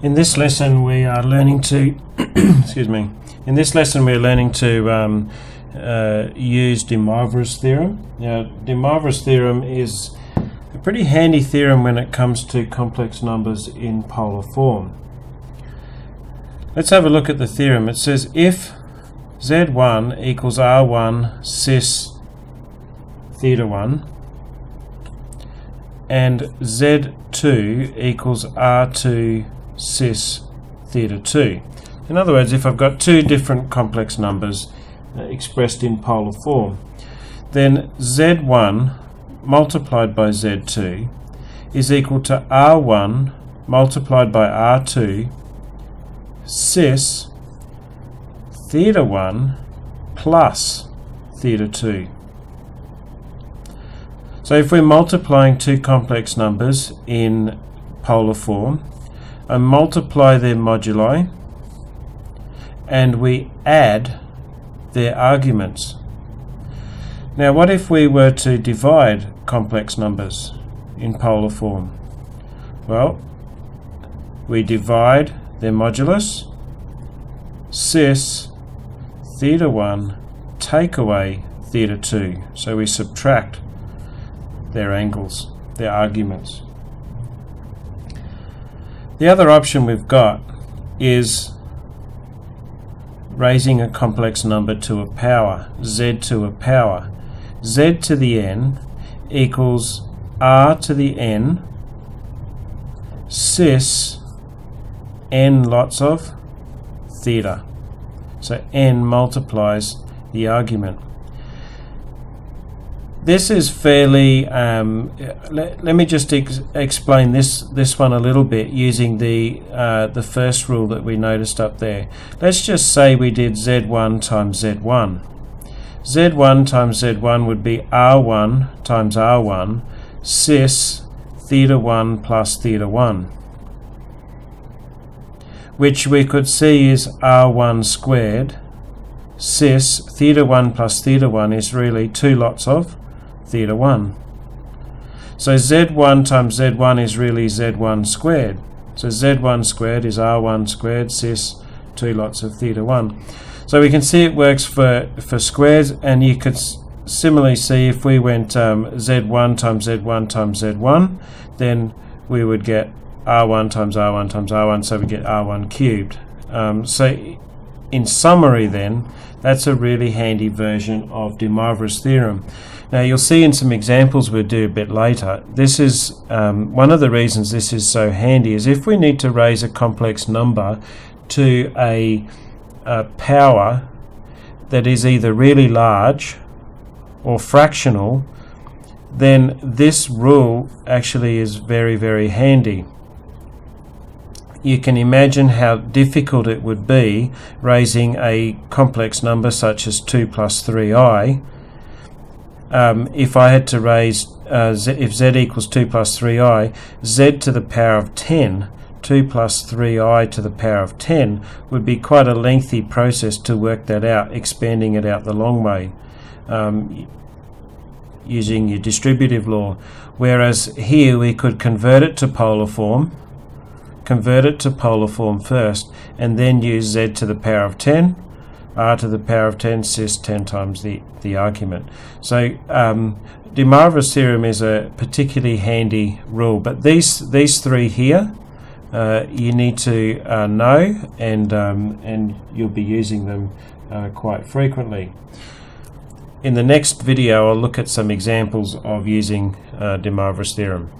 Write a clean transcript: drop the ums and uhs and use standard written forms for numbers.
In this lesson we are learning to excuse me. In this lesson we are learning to use de Moivre's theorem. Now, de Moivre's theorem is a pretty handy theorem when it comes to complex numbers in polar form. Let's have a look at the theorem. It says if Z1 equals R1 cis theta 1 and Z2 equals R2 cis theta 2. In other words, if I've got two different complex numbers expressed in polar form, then Z1 multiplied by Z2 is equal to R1 multiplied by R2 cis theta 1 plus theta 2. So if we're multiplying two complex numbers in polar form, I multiply their moduli and we add their arguments. Now, what if we were to divide complex numbers in polar form? Well, we divide their modulus, cis theta 1 take away theta 2. So we subtract their angles, their arguments. The other option we've got is raising a complex number to a power, z to a power. Z to the n equals r to the n cis n lots of theta. So n multiplies the argument. This is fairly, let me just explain this one a little bit using the first rule that we noticed up there. Let's just say we did Z1 times Z1. Z1 times Z1 would be R1 times R1 cis theta 1 plus theta 1, which we could see is R1 squared cis theta 1 plus theta 1 is really two lots of theta 1. So Z1 times Z1 is really Z1 squared. So Z1 squared is R1 squared cis two lots of theta 1. So we can see it works for squares, and you could similarly see if we went Z1 times Z1 times Z1, then we would get R1 times R1 times R1, so we get R1 cubed. So in summary then, that's a really handy version of de Moivre's theorem. Now you'll see in some examples we'll do a bit later, this is one of the reasons this is so handy is if we need to raise a complex number to a power that is either really large or fractional, then this rule actually is very, very handy. You can imagine how difficult it would be raising a complex number such as 2 plus 3i. If I had to raise, if z equals 2 plus 3i, z to the power of 10, 2 plus 3i to the power of 10 would be quite a lengthy process to work that out, expanding it out the long way, using your distributive law. Whereas here we could convert it to polar form first, and then use z to the power of 10, r to the power of 10 cis 10 times the argument. So de Moivre's theorem is a particularly handy rule, but these three here you need to know, and you'll be using them quite frequently. In the next video I'll look at some examples of using de Moivre's theorem.